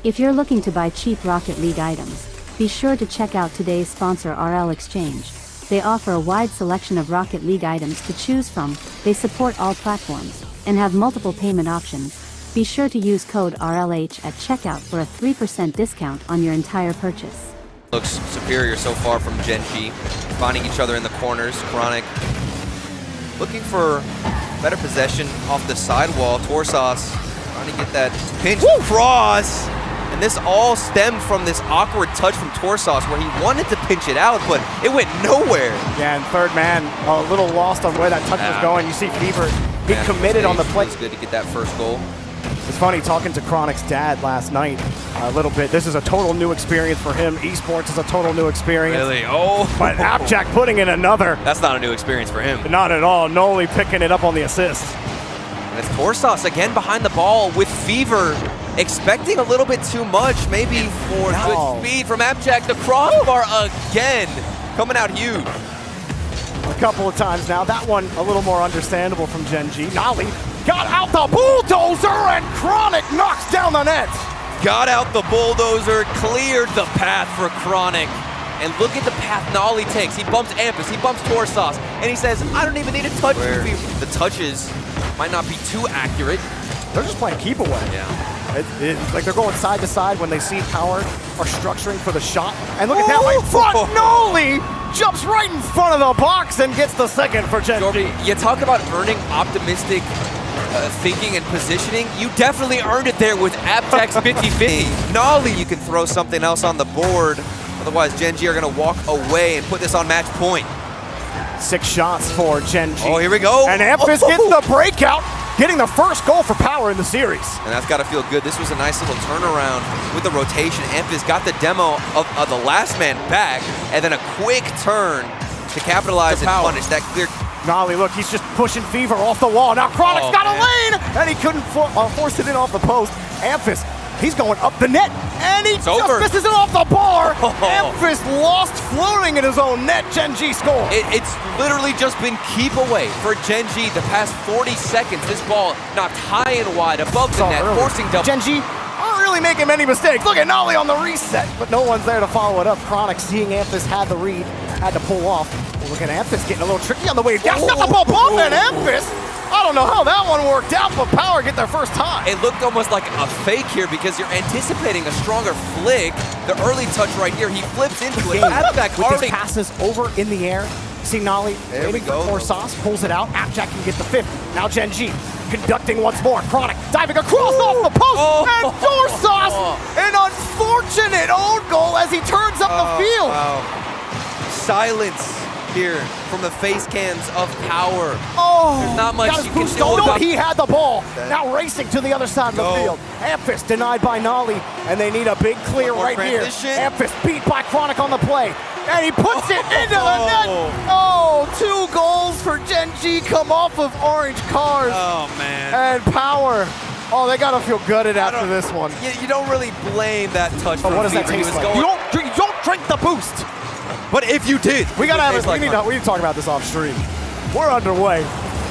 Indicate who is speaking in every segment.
Speaker 1: If you're looking to buy cheap Rocket League items, be sure to check out today's sponsor RL.Exchange. They offer a wide selection of Rocket League items to choose from, they support all platforms, and have multiple payment options. Be sure to use code RLH at checkout for a 3% discount on your entire purchase.
Speaker 2: Looks superior so far from Gen.G, finding each other in the corners. Chronic looking for better possession off the sidewall. Torsos trying to get that pinch cross. And this all stemmed from this awkward touch from Torsos where he wanted to pinch it out, but it went nowhere.
Speaker 3: Yeah, and third man a little lost on where that touch was going. You see Fever, he committed on the play.
Speaker 2: It's good to get that first goal.
Speaker 3: It's funny talking to Chronic's dad last night a little bit. This is a total new experience for him. Esports is a total new experience.
Speaker 2: Really? Oh.
Speaker 3: But Appjack putting in another.
Speaker 2: That's not a new experience for him.
Speaker 3: Not at all. Noli picking it up on the assist.
Speaker 2: And it's Torsos again behind the ball with Fever, expecting a little bit too much, maybe for good speed from Appjack. The crossbar again, coming out huge.
Speaker 3: A couple of times now. That one a little more understandable from Gen.G. Nolly got out the bulldozer and Chronic knocks down the net.
Speaker 2: Got out the bulldozer, cleared the path for Chronic. And look at the path Nolly takes. He bumps Ampus, he bumps Torsos, and he says, I don't even need a touch. The touches might not be too accurate.
Speaker 3: They're just playing keep away.
Speaker 2: Yeah.
Speaker 3: It's like they're going side to side when they see Power are structuring for the shot. And look at that way front, Noli jumps right in front of the box and gets the second for Gen.G.
Speaker 2: You talk about earning optimistic thinking and positioning. You definitely earned it there with Appjack's 50-50. Nolly, you can throw something else on the board. Otherwise, Gen.G are going to walk away and put this on match point.
Speaker 3: 6 shots for Gen.G.
Speaker 2: Oh, here we go.
Speaker 3: And Ampus gets the breakout, getting the first goal for Power in the series.
Speaker 2: And that's got to feel good. This was a nice little turnaround with the rotation. Ampus got the demo of the last man back, and then a quick turn to capitalize and punish that clear.
Speaker 3: Nolly, look, he's just pushing Fever off the wall. Now Chronic's got a lane, and he couldn't force it in off the post. Ampus, he's going up the net, and he just misses it off the bar. Ampus lost floating in his own net. Gen.G score.
Speaker 2: It's literally just been keep away for Gen.G the past 40 seconds. This ball knocked high and wide above the net, forcing double.
Speaker 3: Gen.G aren't really making many mistakes. Look at Nolly on the reset, but no one's there to follow it up. Chronic, seeing Ampus had the read, had to pull off. Look at Ampus getting a little tricky on the way down. Got the ball bump, and Ampus, I don't know how that one worked out, but Power get their first time.
Speaker 2: It looked almost like a fake here because you're anticipating a stronger flick. The early touch right here, he flips into it. Appjack
Speaker 3: already passes over in the air. See Nolly waiting for Torsos, pulls it out. Appjack can get the 5th. Now Gen.G conducting once more. Chronic diving across off the post, and Torsos, an unfortunate own goal as he turns up the field.
Speaker 2: Silence here from the face cans of Power.
Speaker 3: There's
Speaker 2: not much you can do.
Speaker 3: He had the ball. Now racing to the other side of the field. Ampus denied by Nolly, and they need a big clear right here. Ampus beat by Chronic on the play, and he puts it into the net. 2 goals for Gen.G come off of orange cards.
Speaker 2: Oh, man.
Speaker 3: And Power, they got to feel gutted after this one.
Speaker 2: You don't really blame that touch.
Speaker 3: But what does that taste like? You don't drink the boost.
Speaker 2: But if you did,
Speaker 3: we gotta have we need to talk about this off stream. We're underway.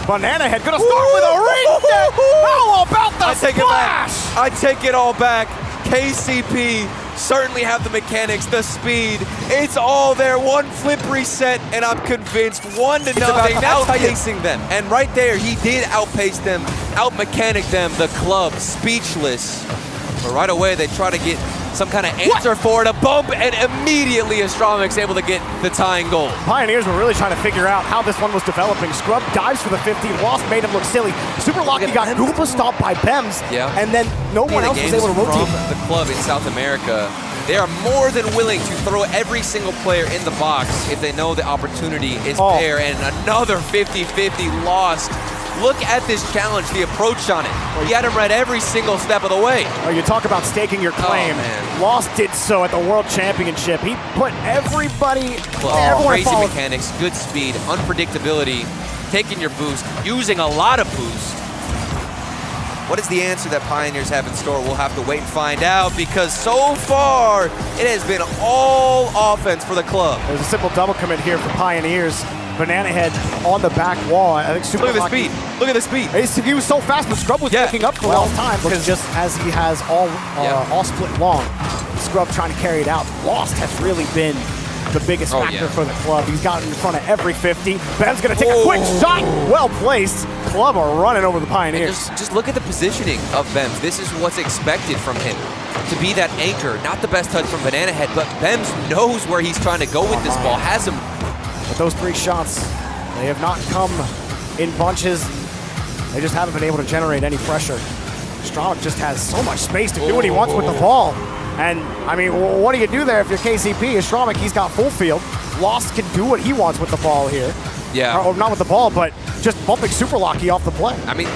Speaker 3: Banana Head gonna start with a reset. How about the splash?
Speaker 2: I take it all back. KCP certainly have the mechanics, the speed. It's all there. One flip reset, and I'm convinced 1-0. Outpacing them. And right there, he did outpace them, out-mechanic them. The club speechless. But right away, they try to get some kind of answer for it, a bump, and immediately Astromic's able to get the tying goal.
Speaker 3: Pioneers were really trying to figure out how this one was developing. Scrub dives for the 50, Lost made him look silly. Super Lucky got Goopa stopped by Bems, and then no one else was able to rotate.
Speaker 2: From the club in South America, they are more than willing to throw every single player in the box if they know the opportunity is there, and another 50-50 lost. Look at this challenge, the approach on it. He had him read every single step of the way.
Speaker 3: You talk about staking your claim. Lost did so at the World Championship. He put everybody,
Speaker 2: crazy mechanics, good speed, unpredictability, taking your boost, using a lot of boost. What is the answer that Pioneers have in store? We'll have to wait and find out, because so far, it has been all offense for the club.
Speaker 3: There's a simple double commit here for Pioneers. Banana Head on the back wall. I think Super
Speaker 2: Look at the speed. Look at the speed.
Speaker 3: He was so fast, but Scrub was picking up for all time because just as he has all split long, Scrub trying to carry it out. Lost has really been the biggest factor for the club. He's gotten in front of every 50. Ben's going to take a quick shot. Well placed. Club are running over the Pioneers.
Speaker 2: Just look at the positioning of Bems. This is what's expected from him. To be that anchor. Not the best touch from Banana Head, but Bems knows where he's trying to go with this ball. Has him.
Speaker 3: But those 3 shots, they have not come in bunches. They just haven't been able to generate any pressure. Stromik just has so much space to do what he wants with the ball. And, I mean, what do you do there if you're KCP? Is Stromik, he's got full field. Lost can do what he wants with the ball here.
Speaker 2: Yeah.
Speaker 3: Or not with the ball, but just bumping Super Locky off the play.
Speaker 2: I mean,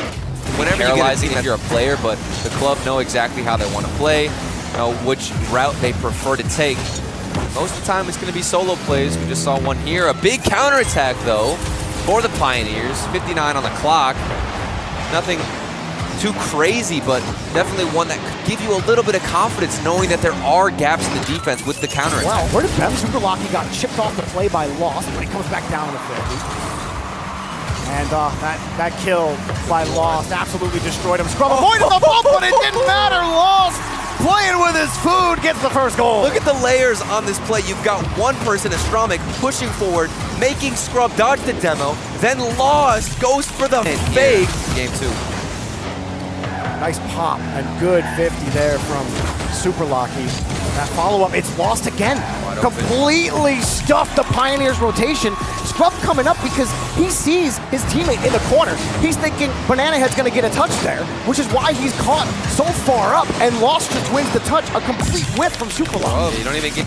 Speaker 2: whenever you get if you're a player, but the club know exactly how they want to play, know which route they prefer to take. Most of the time, it's going to be solo plays. We just saw one here. A big counterattack, though, for the Pioneers. 59 on the clock. Nothing too crazy, but definitely one that could give you a little bit of confidence knowing that there are gaps in the defense with the counterattack.
Speaker 3: Wow, where did Bem? Super Locky got chipped off the play by Lost, but he comes back down to 50. And that kill by Lost absolutely destroyed him. Scrub avoided the ball, but it didn't matter. Lost playing with his food gets the first goal.
Speaker 2: Look at the layers on this play. You've got one person, Stromik, pushing forward, making Scrub dodge the demo, then Lost goes for the fake. Game 2.
Speaker 3: Nice pop and good 50 there from Super Locky. That follow-up, it's Lost again. Completely stuffed the Pioneers rotation. Scrub coming up because he sees his teammate in the corner. He's thinking Banana Head's gonna get a touch there, which is why he's caught so far up, and Lost just wins the touch. A complete whiff from Super Locky.
Speaker 2: You don't even get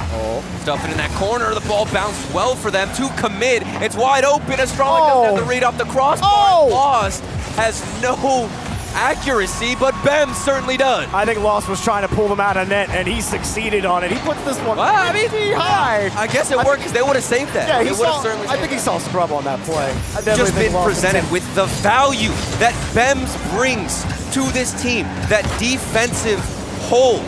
Speaker 2: stuffing in that corner. The ball bounced well for them to commit. It's wide open. Stromik doesn't have to read off the crossbar. Lost has no accuracy, but Bem certainly does.
Speaker 3: I think Lost was trying to pull them out of net, and he succeeded on it. He puts this one pretty high.
Speaker 2: I guess it worked because they would have saved that.
Speaker 3: Yeah, I think he saw Scrub on that play.
Speaker 2: Just been presented with the value that Bems brings to this team, that defensive hold.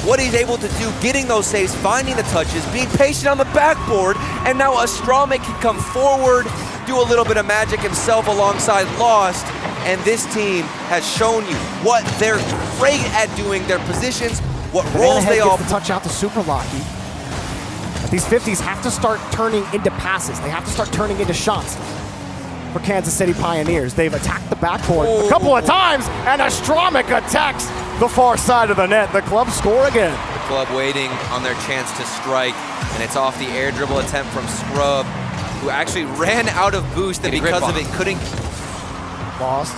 Speaker 2: What he's able to do, getting those saves, finding the touches, being patient on the backboard, and now Stromik can come forward, do a little bit of magic himself alongside Lost. And this team has shown you what they're great at doing, their positions, what roles they all
Speaker 3: play. The touch out to Super Locky. But these 50s have to start turning into passes. They have to start turning into shots for Kansas City Pioneers. They've attacked the backboard a couple of times, and Stromik attacks the far side of the net. The club score again.
Speaker 2: The club waiting on their chance to strike, and it's off the air dribble attempt from Scrub, who actually ran out of boost, and because of it couldn't.
Speaker 3: Lost.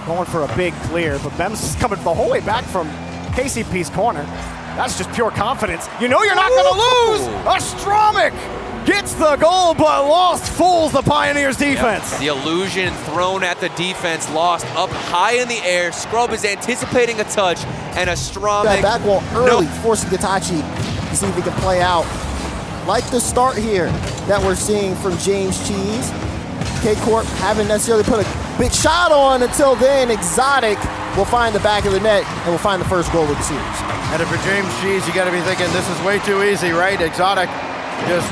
Speaker 3: Going for a big clear, but Bems is coming the whole way back from KCP's corner. That's just pure confidence. You know you're not going to lose. Stromik gets the goal, but Lost fools the Pioneers defense.
Speaker 2: Yep. The illusion thrown at the defense. Lost up high in the air. Scrub is anticipating a touch, and Stromik.
Speaker 4: That back wall early, forcing Itachi to see if he can play out. Like the start here that we're seeing from Gen.G. Corp haven't necessarily put a big shot on until then. Exotic will find the back of the net and will find the first goal of the series.
Speaker 5: And if you're Gen.G, you got to be thinking this is way too easy, right? Exotic just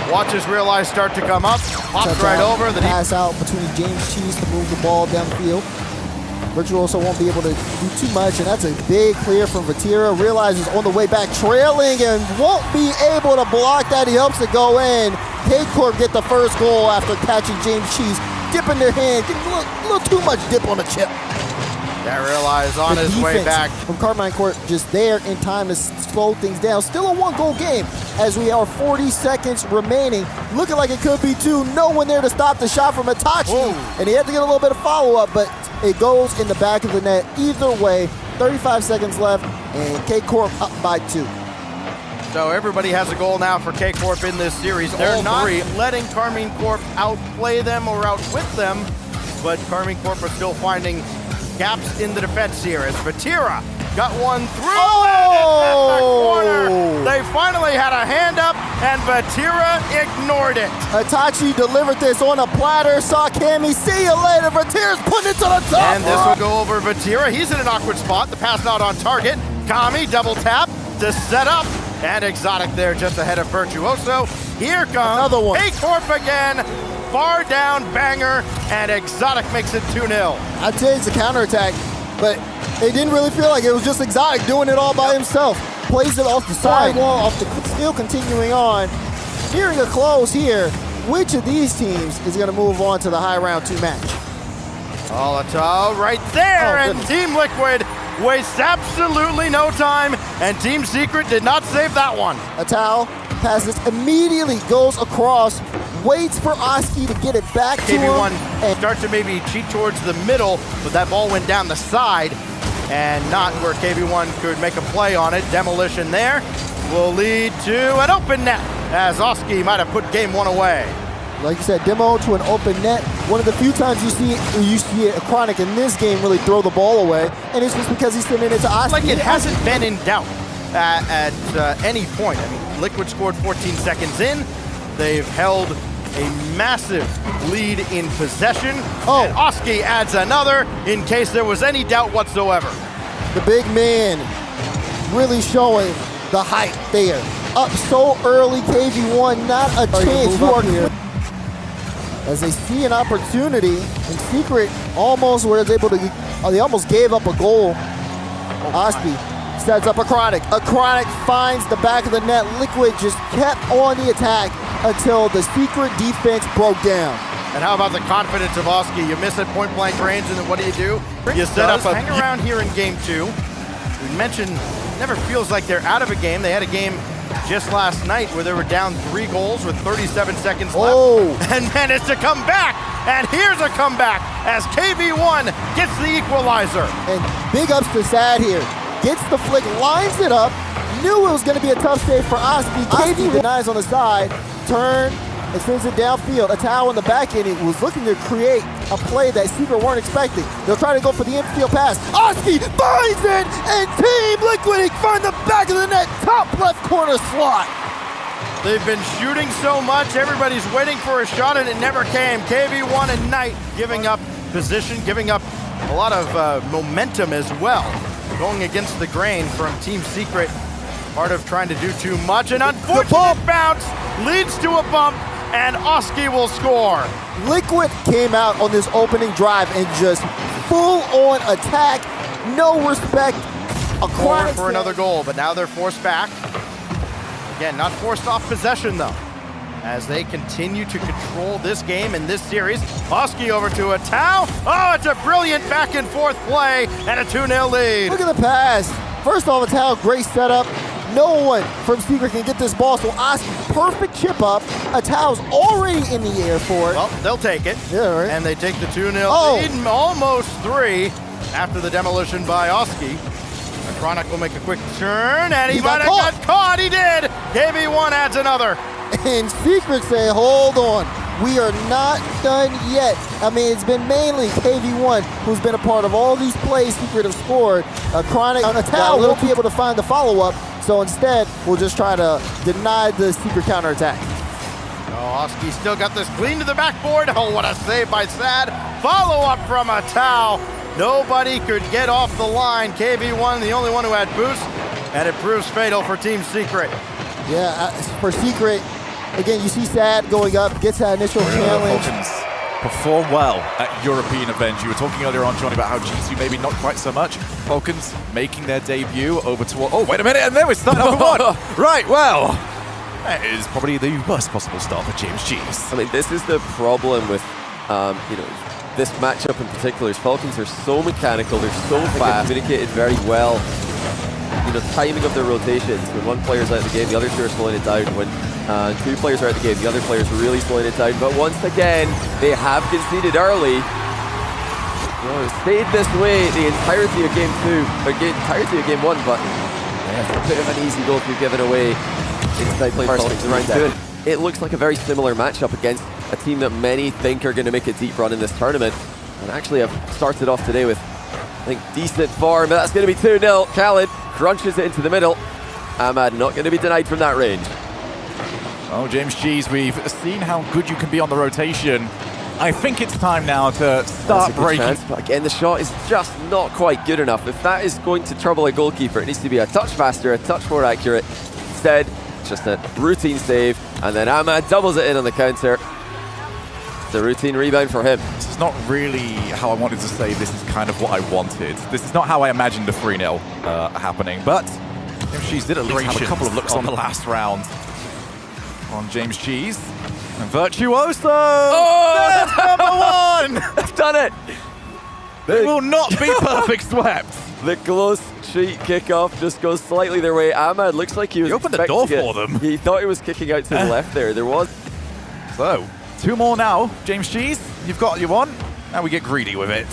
Speaker 5: watches Real Life start to come up, hops right over. The
Speaker 4: pass out between Gen.G to move the ball downfield. Virtuoso won't be able to do too much, and that's a big clear from Vatira. Realizes on the way back, trailing, and won't be able to block that. He helps it go in. Corp get the first goal after catching Gen.G dipping their hand, getting a little too much dip on the chip.
Speaker 5: That Realize on his way back.
Speaker 4: From Karmine Corp just there in time to slow things down. Still a one-goal game as we are 40 seconds remaining. Looking like it could be 2. No one there to stop the shot from Itachi. And he had to get a little bit of follow-up, but it goes in the back of the net. Either way, 35 seconds left, and Corp up by 2.
Speaker 5: So everybody has a goal now for Corp in this series. They're not letting Karmine Corp outplay them or outwit them, but Karmine Corp are still finding gaps in the defense here as Vatira got one through the corner. They finally had a hand up, and Vatira ignored it.
Speaker 4: Itachi delivered this on a platter. Saw Cammy. See you later. Vatira's putting it to the top.
Speaker 5: And this will go over Vatira. He's in an awkward spot. The pass not on target. Kami double tap to set up. And Exotic there just ahead of Virtuoso. Here comes
Speaker 4: another one.
Speaker 5: Corp again. far down banger, and Exotic makes it 2-0.
Speaker 4: I'd say it's a counterattack, but it didn't really feel like it was just Exotic doing it all by himself. Plays it off the sidewall, off the, still continuing on. Nearing a close here. Which of these teams is going to move on to the high round 2 match?
Speaker 5: Volatile right there, and Team Liquid wastes absolutely no time, and Team Secret did not save that one.
Speaker 4: Atal passes immediately, goes across, waits for Oski to get it back to
Speaker 5: KV1
Speaker 4: him.
Speaker 5: start to maybe cheat towards the middle, but that ball went down the side and not where KV1 could make a play on it. Demolition there will lead to an open net, as Oski might have put game 1 away.
Speaker 4: Like you said, demo to an open net. One of the few times you see a Chronic in this game really throw the ball away, and it's just because he's sending it to Oski.
Speaker 5: Like it hasn't been in doubt at any point. I mean, Liquid scored 14 seconds in. They've held a massive lead in possession, and Oski adds another in case there was any doubt whatsoever.
Speaker 4: The big man really showing the height there. Up so early, KV1, not a chance. You are here. As they see an opportunity, and Secret almost was able to, they almost gave up a goal. Oski sets up a Chronic. A Chronic finds the back of the net. Liquid just kept on the attack until the Secret defense broke down.
Speaker 5: And how about the confidence of Oski? You miss at point blank range, and then what do? You set up hang around here in game 2. We mentioned, never feels like they're out of a game. They had a game just last night where they were down 3 goals with 37 seconds left and managed to come back. And here's a comeback as KV1 gets the equalizer.
Speaker 4: And big ups to Sad here. Gets the flick, lines it up. Knew it was going to be a tough save for Oski. KV denies on the side, turn, and sends it downfield. Atal in the back end was looking to create a play that Secret weren't expecting. They'll try to go for the infield pass. Oski finds it, and Team Liquid find the back of the net, top left corner slot.
Speaker 5: They've been shooting so much, everybody's waiting for a shot, and it never came. KV1 and Knight giving up position, giving up a lot of momentum as well. Going against the grain from Team Secret. Part of trying to do too much. An unfortunate bounce leads to a bump, and Oski will score.
Speaker 4: Liquid came out on this opening drive and just full-on attack, no respect.
Speaker 5: For another goal, but now they're forced back. Again, not forced off possession though, as they continue to control this game in this series. Oski over to Atal. Oh, it's a brilliant back and forth play and a 2-0 lead.
Speaker 4: Look at the pass. First off, Atal, great setup. No one from Secret can get this ball, so Oski, perfect chip up. Atal's already in the air for it.
Speaker 5: Well, they'll take it.
Speaker 4: Yeah, right.
Speaker 5: And they take the 2-0 lead, almost 3 after the demolition by Oski. Chronic will make a quick turn, and he might have got caught. He did. KV1 adds another.
Speaker 4: And Secret say, hold on. We are not done yet. I mean, it's been mainly KV1 who's been a part of all these plays Secret have scored. Chronic and Atal won't be able to find the follow-up, so instead, we'll just try to deny the Secret counterattack.
Speaker 5: Oh, Oski still got this clean to the backboard. Oh, what a save by Sad. Follow-up from Atal. Nobody could get off the line. KV1, the only one who had boost, and it proves fatal for Team Secret.
Speaker 4: Yeah, for Secret, again, you see Sad going up, gets that initial challenge.
Speaker 6: Falcons perform well at European events. You were talking earlier on, Johnny, about how G2 maybe not quite so much. Falcons making their debut over to... Oh, wait a minute, and then we're starting off with 1. Right, well, that is probably the worst possible start for Gen.G.
Speaker 2: I mean, this is the problem with, this matchup in particular. Falcons are so mechanical, they're so fast, communicated very well. Timing of their rotations. When one player's out of the game, the other 2 are slowing it down. When 2 players are out of the game, the other player's really slowing it down. But once again, they have conceded early. It stayed this way the entirety of game 2, or entirety of game 1, but a bit of an easy goal to be given away inside playing Falcons in round 2. It looks like a very similar matchup against a team that many think are going to make a deep run in this tournament. And actually have started off today with, I think, decent form, but that's going to be 2-0. Khaled crunches it into the middle. Ahmad not going to be denied from that range.
Speaker 6: Oh, Gen.G's, we've seen how good you can be on the rotation. I think it's time now to start breaking.
Speaker 2: Chance, but again, the shot is just not quite good enough. If that is going to trouble a goalkeeper, it needs to be a touch faster, a touch more accurate. Instead, just a routine save, and then Ahmad doubles it in on the counter.
Speaker 7: a routine rebound for him.
Speaker 6: This is not really how I wanted to say this is kind of what I wanted. This is not how I imagined a 3-0 happening, but She did at least have a couple of looks on the last round on Gen.G. And Virtuoso!
Speaker 2: Oh,
Speaker 6: that's number 1!
Speaker 2: They've done it!
Speaker 6: They will not be perfect swept.
Speaker 2: The close cheat kickoff just goes slightly their way. Ahmad looks like he was
Speaker 6: opened the door for them.
Speaker 2: He thought he was kicking out to the left there. There was.
Speaker 6: So, 2 more now. Gen.G, you've got your one. Now we get greedy with it.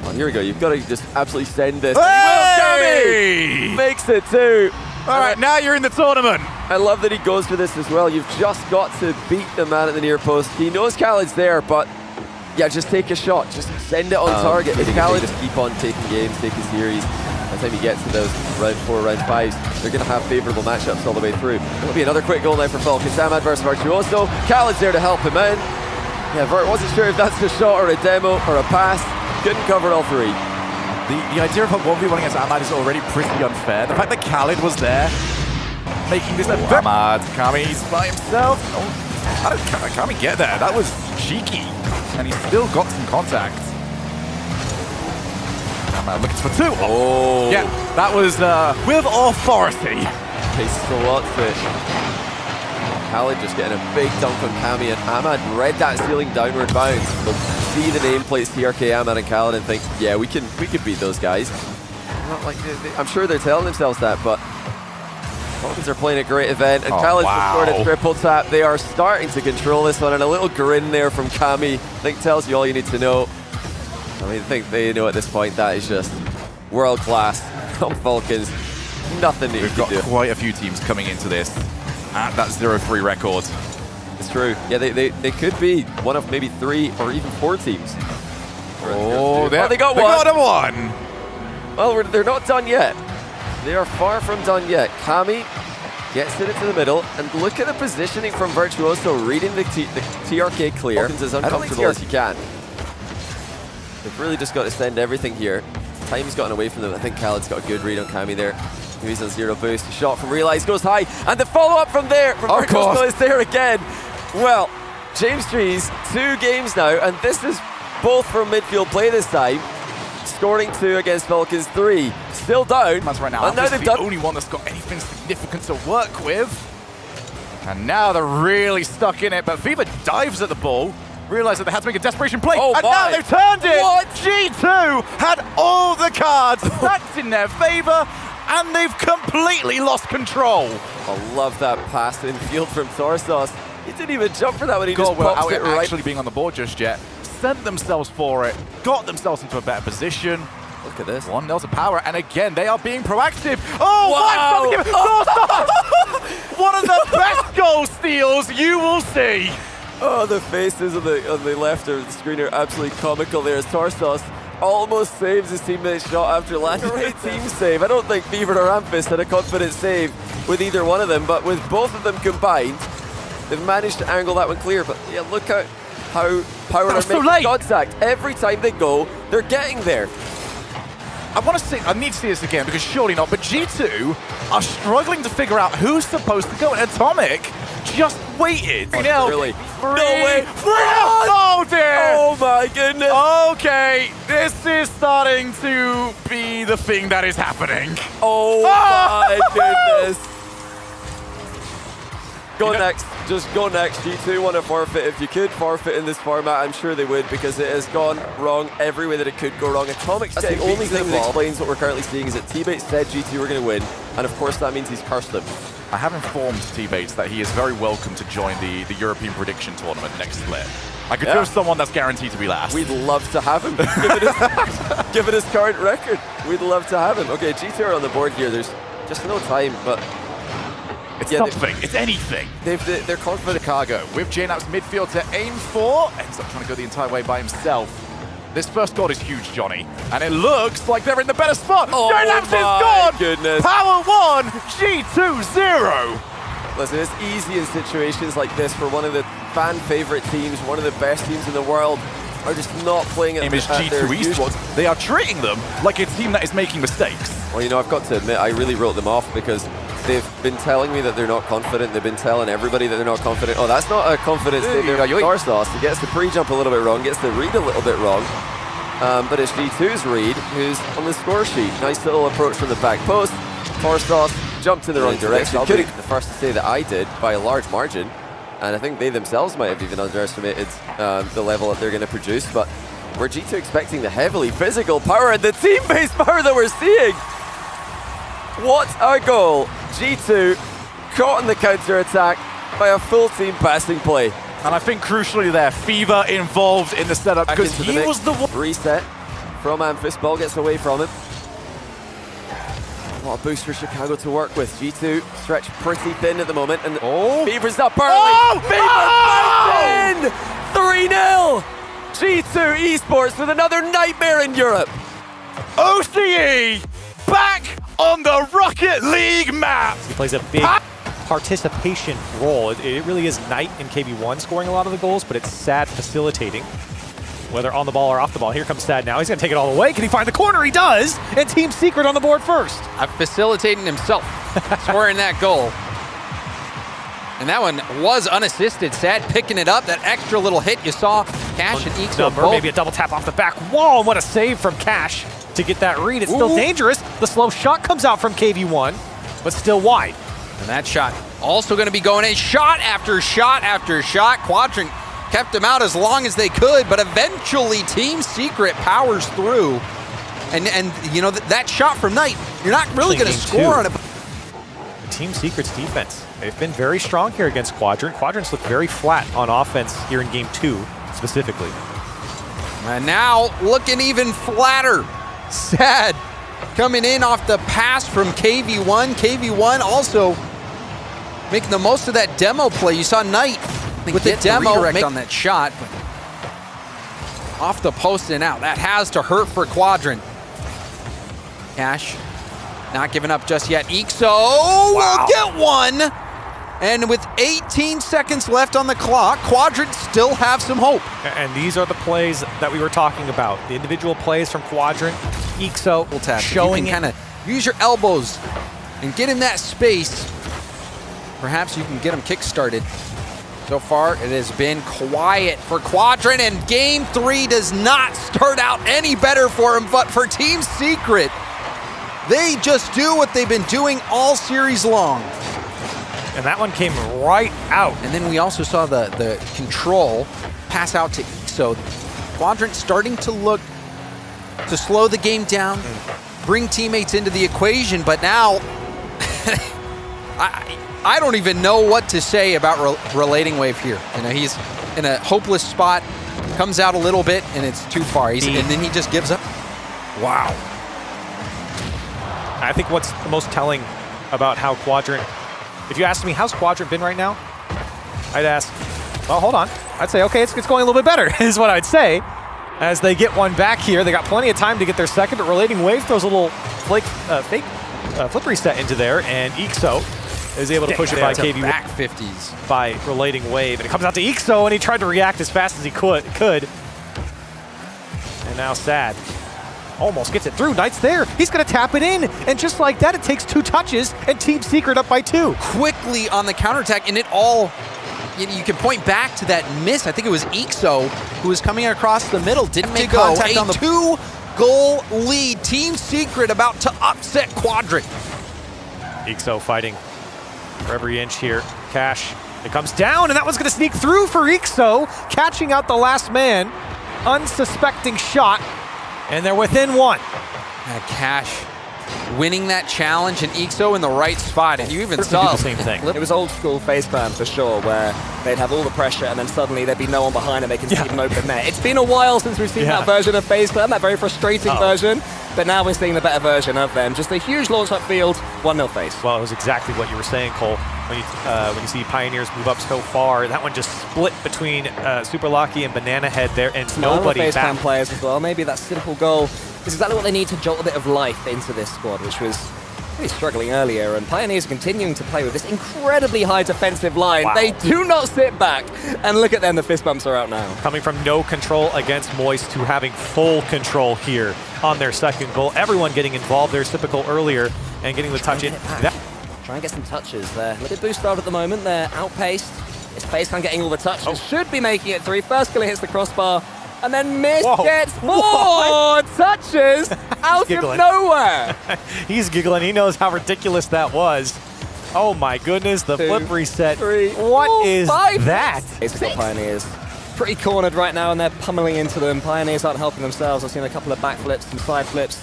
Speaker 2: Well, here we go. You've got to just absolutely send this.
Speaker 6: Hey!
Speaker 2: Makes it 2.
Speaker 6: All right, now you're in the tournament.
Speaker 2: I love that he goes for this as well. You've just got to beat the man at the near post. He knows Khaled's there, but yeah, just take a shot. Just send it on target. If Khaled just keep on taking games, taking series, by the time he gets to those round 4, round 5s, they're going to have favourable matchups all the way through. It'll be another quick goal now for Falcons. Ahmad versus Virtuoso. Khaled's there to help him in. Yeah, Vert wasn't sure if that's a shot or a demo or a pass. Couldn't cover all 3.
Speaker 6: The idea of a 1v1 against Ahmad is already pretty unfair. The fact that Khaled was there, making this Ahmad, Kami's by himself. Oh, how did Kami get there? That was cheeky. And he's still got some contact. Ahmad looking for 2.
Speaker 2: Oh.
Speaker 6: Yeah, that was with authority.
Speaker 2: Okay, so what's it? Khaled just getting a big dunk on Kami, and Ahmad read that ceiling downward bounce. But see the nameplates TRK, Ahmad and Khaled, and think, yeah, we can beat those guys. Not like I'm sure they're telling themselves that, but Falcons are playing a great event, and Khaled's scored a triple tap. They are starting to control this one, and a little grin there from Kami, I think tells you all you need to know. I mean, I think they know at this point that is just world class from Falcons. Nothing new.
Speaker 6: We've got quite a few teams coming into this at that 0-3 record.
Speaker 2: It's true. Yeah, they could be one of maybe 3 or even 4 teams.
Speaker 6: Oh, they got one.
Speaker 2: They
Speaker 6: got one.
Speaker 2: Well, they're not done yet. They are far from done yet. Kami gets it into the middle, and look at the positioning from Virtuoso, reading the TRK clear. Falcons as uncomfortable as you can. They've really just got to send everything here. Time's gotten away from them. I think Khaled's got a good read on Kami there. He's on 0 boost. Shot from Realize goes high, and the follow-up from there from Virtuoso is there again. Well, Gen.G's 2 games now, and this is both from midfield play this time. Scoring 2 against Falcons 3. Still down.
Speaker 6: That's right now.
Speaker 2: And now
Speaker 6: they've the only one that's got anything significant to work with. And now they're really stuck in it, but Fever dives at the ball. Realize that they had to make a desperation play, and now they've turned it!
Speaker 2: What?
Speaker 6: G2 had all the cards, that's in their favor, and they've completely lost control.
Speaker 2: I love that pass in field from Thorsauce. He didn't even jump for that when he just popped it right.
Speaker 6: Actually being on the board just yet. Sent themselves for it, got themselves into a better position.
Speaker 2: Look at this.
Speaker 6: 1-0 to power, and again, they are being proactive. Oh,
Speaker 2: wow.
Speaker 6: One of the best goal steals you will see.
Speaker 2: Oh, the faces on the left of the screen are absolutely comical there as Thorsauce almost saves his teammate's shot after landing. Great team save. I don't think Fever or Amphiss had a confident save with either one of them, but with both of them combined, they've managed to angle that one clear. But yeah, look how Power are making contact. Every time they go, they're getting there.
Speaker 6: I need to see this again because surely not, but G2 are struggling to figure out who's supposed to go, and Atomic just waited.
Speaker 2: Really? No way.
Speaker 6: Oh dear.
Speaker 2: Oh my goodness.
Speaker 6: Okay, this is starting to be the thing that is happening.
Speaker 2: Oh my goodness. Go next. Just go next. G2 want to forfeit. If you could forfeit in this format, I'm sure they would, because it has gone wrong every way that it could go wrong. Atomic's the only thing that explains what we're currently seeing is that T-Bait said G2 were going to win, and of course that means he's cursed them.
Speaker 6: I have informed T-Bates that he is very welcome to join the European prediction tournament next split. I could choose someone that's guaranteed to be last.
Speaker 2: We'd love to have him. Given his current record, we'd love to have him. Okay, G2 are on the board here. There's just no time, but
Speaker 6: it's something. It's anything.
Speaker 2: They're confident.
Speaker 6: Chicago with JNAP's midfield to aim for. Ends up trying to go the entire way by himself. This first goal is huge, Johnny, and it looks like they're in the better spot.
Speaker 2: Oh
Speaker 6: JNAP's is gone.
Speaker 2: Goodness.
Speaker 6: Power 1, G2 0.
Speaker 2: Listen, it's easy in situations like this for one of the fan favorite teams, one of the best teams in the world, are just not playing at
Speaker 6: their G2 Esports. They are treating them like a team that is making mistakes.
Speaker 2: Well, you know, I've got to admit, I really wrote them off because
Speaker 7: they've been telling me that they're not confident. They've been telling everybody that they're not confident. Oh, that's not a confidence statement. Garsos, he gets the pre-jump a little bit wrong, gets the read a little bit wrong. But it's G2's read who's on the score sheet. Nice little approach from the back post. Garsos jumped in the wrong direction. Could be the first to say that I did by a large margin. And I think they themselves might have even underestimated the level that they're going to produce. But we're G2 expecting the heavily physical power and the team-based power that we're seeing. What a goal. G2 caught in the counter-attack by a full team passing play.
Speaker 6: And I think crucially there, Fever involved in the setup because he was the one.
Speaker 7: Reset from Amphis, ball gets away from him. A lot of boost for Chicago to work with. G2 stretched pretty thin at the moment, and Fever's up early. Fever in! 3-0! G2 Esports with another nightmare in Europe.
Speaker 6: OCE back on the Rocket League map.
Speaker 3: He plays a big participation role. It really is Knight and KB1 scoring a lot of the goals, but it's Sad facilitating, whether on the ball or off the ball. Here comes Sad now. He's going to take it all the way. Can he find the corner? He does! And Team Secret on the board first.
Speaker 8: Facilitating himself, scoring that goal. And that one was unassisted. Sad picking it up. That extra little hit you saw. Cash and Ixo both.
Speaker 3: Maybe a double tap off the back wall. And what a save from Cash to get that read. It's still dangerous. The slow shot comes out from KV1, but still wide.
Speaker 8: And that shot also going to be going in. Shot after shot after shot. Quadrant kept them out as long as they could, but eventually Team Secret powers through. And you know, that shot from Knight, you're not really going to score on it.
Speaker 3: Team Secret's defense, they've been very strong here against Quadrant. Quadrant's looked very flat on offense here in Game 2, specifically.
Speaker 8: And now looking even flatter. Sad coming in off the pass from KV1. KV1 also making the most of that demo play. You saw Knight with the demo on that shot. But off the post and out. That has to hurt for Quadrant. Cash not giving up just yet. Ixo will get one. And with 18 seconds left on the clock, Quadrant still have some hope.
Speaker 3: And these are the plays that we were talking about. The individual plays from Quadrant. Ixo showing
Speaker 8: kind of use your elbows and get in that space. Perhaps you can get them kick-started. So far, it has been quiet for Quadrant, and Game 3 does not start out any better for him, but for Team Secret, they just do what they've been doing all series long.
Speaker 3: And that one came right out.
Speaker 8: And then we also saw the control pass out to Ixo. Quadrant starting to look to slow the game down, bring teammates into the equation, but now I don't even know what to say about Relating Wave here. You know, he's in a hopeless spot, comes out a little bit, and it's too far. And then he just gives up. Wow.
Speaker 3: I think what's the most telling about how Quadrant, if you asked me, how's Quadrant been right now? I'd ask, well, hold on. I'd say, okay, it's going a little bit better, is what I'd say. As they get one back here, they got plenty of time to get their second, but Relating Wave throws a little fake flip reset into there, and Ixo is able to push it by KV
Speaker 8: back 50s
Speaker 3: by Relating Wave, and it comes out to Ixo, and he tried to react as fast as he could. And now Sad almost gets it through. Knight's there. He's going to tap it in, and just like that, it takes 2 touches, and Team Secret up by 2.
Speaker 8: Quickly on the counterattack, and it all, you can point back to that miss. I think it was Ixo who was coming across the middle, didn't make contact on the 2-goal lead. Team Secret about to upset Quadrant.
Speaker 3: Ixo fighting for every inch here. Cash, it comes down, and that one's going to sneak through for Ixo, catching out the last man. Unsuspecting shot, and they're within 1.
Speaker 8: Cash winning that challenge, and Ixo in the right spot. And you even saw
Speaker 3: the same thing.
Speaker 9: It was old school FaZe plan for sure, where they'd have all the pressure and then suddenly there'd be no one behind and they can see an open net. It's been a while since we've seen that version of FaZe plan, that very frustrating version. But now we're seeing the better version of them. Just a huge launch upfield, 1-0 FaZe.
Speaker 3: Well, it was exactly what you were saying, Cole. When you see Pioneers move up so far, that one just split between Super Lucky and Banana Head there, and nobody
Speaker 9: FaZe
Speaker 3: back.
Speaker 9: plan players as well. Maybe that simple goal is exactly what they need to jolt a bit of life into this squad, which was really struggling earlier. And Pioneers are continuing to play with this incredibly high defensive line. They do not sit back. And look at them, the fist bumps are out now.
Speaker 3: Coming from no control against Moist to having full control here on their second goal. Everyone getting involved. There's typical earlier and getting the touch in.
Speaker 9: Try and get some touches there. A little bit boosted out at the moment. They're outpaced. It's FaZe Clan getting all the touches. Should be making it 3. First killer hits the crossbar. And then Mist gets 4 touches out of nowhere.
Speaker 3: He's giggling. He knows how ridiculous that was. Oh my goodness, the
Speaker 9: 2,
Speaker 3: flip reset.
Speaker 9: 3,
Speaker 3: What
Speaker 9: 4,
Speaker 3: is
Speaker 9: 5.
Speaker 3: that?
Speaker 9: It's got Pioneers pretty cornered right now, and they're pummeling into them. Pioneers aren't helping themselves. I've seen a couple of backflips, some side flips,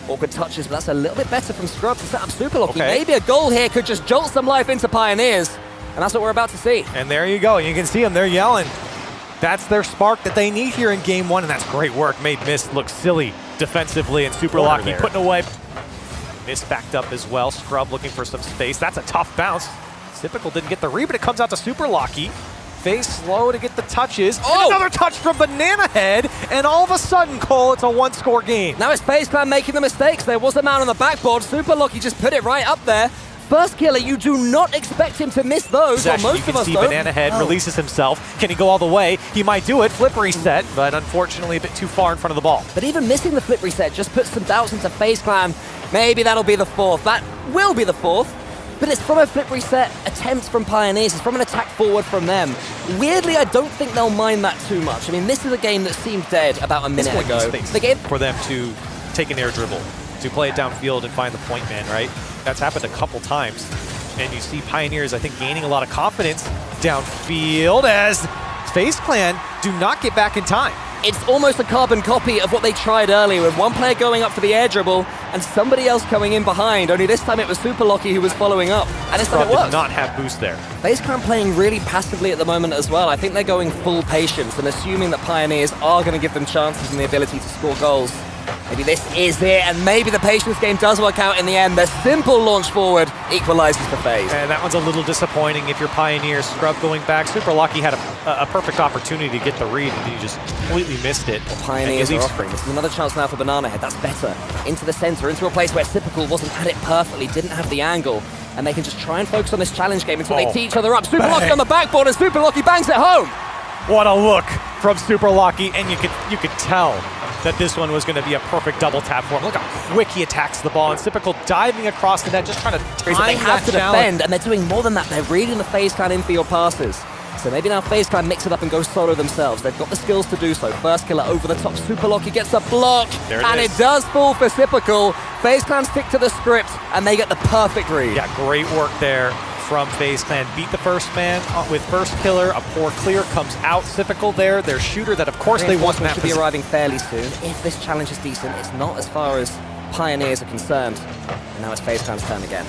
Speaker 9: awkward touches, but that's a little bit better from Scrub to set up Super Lucky. Maybe a goal here could just jolt some life into Pioneers, and that's what we're about to see.
Speaker 3: And there you go. You can see them. They're yelling. That's their spark that they need here in game 1, and that's great work. Made Mist look silly defensively, and Super Lucky putting away. Mist backed up as well. Scrub looking for some space. That's a tough bounce. Typical didn't get the read, but it comes out to Super Lucky. FaZe slow to get the touches. And another touch from Banana Head, and all of a sudden, Cole, it's a 1-score game.
Speaker 9: Now it's FaZe Clan making the mistakes. There was a man on the backboard. Super Lucky just put it right up there. First killer, you do not expect him to miss those.
Speaker 3: Exactly.
Speaker 9: Most of us
Speaker 3: you can see Banana Head releases himself. Can he go all the way? He might do it. Flip reset, but unfortunately a bit too far in front of the ball.
Speaker 9: But even missing the flip reset just puts some doubts into FaZe Clan. Maybe that'll be the 4th. That will be the 4th. But it's from a flip reset attempt from Pioneers. It's from an attack forward from them. Weirdly, I don't think they'll mind that too much. I mean, this is a game that seemed dead about a minute ago.
Speaker 3: The game for them to take an air dribble, to play it downfield and find the point man, right? That's happened a couple times. And you see Pioneers, I think, gaining a lot of confidence downfield as FaZe Clan do not get back in time.
Speaker 9: It's almost a carbon copy of what they tried earlier, with one player going up for the air dribble and somebody else coming in behind. Only this time it was Super Lucky who was following up, and this time it worked.
Speaker 3: Did not have boost there.
Speaker 9: FaZe Clan playing really passively at the moment as well. I think they're going full patience and assuming that Pioneers are going to give them chances and the ability to score goals. Maybe this is it, and maybe the patience game does work out in the end. The simple launch forward equalizes for FaZe.
Speaker 3: And that one's a little disappointing if you're Pioneers. Scrub going back. Super Lucky had a perfect opportunity to get the read, and he just completely missed it.
Speaker 9: What Pioneers are offering. This is another chance now for Banana Head. That's better. Into the center, into a place where Typical wasn't at it perfectly, didn't have the angle. And they can just try and focus on this challenge game until they tee each other up. Super Lucky on the backboard, and Super Lucky bangs it home.
Speaker 3: What a look from Super Lucky, and you could tell that this one was going to be a perfect double tap for him. Look how quick he attacks the ball, and Typical diving across the net, just trying to time
Speaker 9: They have to
Speaker 3: challenge.
Speaker 9: defend, and they're doing more than that. They're reading the FaZe Clan infield passes. So maybe now FaZe Clan mix it up and go solo themselves. They've got the skills to do so. First killer over the top. Super Lucky gets a block, and it does fall for Typical. FaZe Clan stick to the script, and they get the perfect read.
Speaker 3: Yeah, great work there from FaZe Clan. Beat the first man with first killer. A poor clear comes out. Typical there. Their shooter that, of course, they want
Speaker 9: to be arriving fairly soon. If this challenge is decent, it's not as far as Pioneers are concerned. And now it's FaZe Clan's turn again.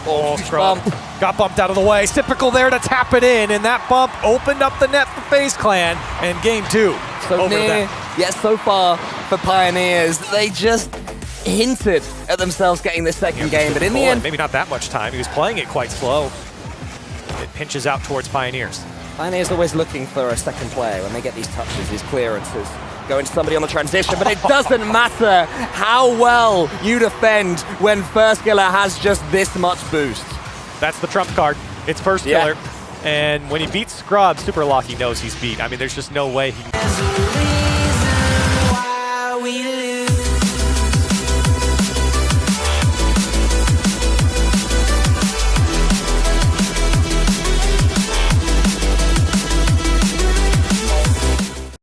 Speaker 3: Oh, Scrub got bumped out of the way. Typical there to tap it in, and that bump opened up the net for FaZe Clan. And game 2
Speaker 9: so near, yet so far for Pioneers. They just hinted at themselves getting this second game, but in the end,
Speaker 3: maybe not that much time. He was playing it quite slow. It pinches out towards Pioneers.
Speaker 9: Pioneers always looking for a second player when they get these touches, these clearances. Going to somebody on the transition, but it doesn't matter how well you defend when first killer has just this much boost.
Speaker 3: That's the trump card. It's first killer. And when he beats Scrub, Super Lucky knows he's beat. I mean, there's just no way he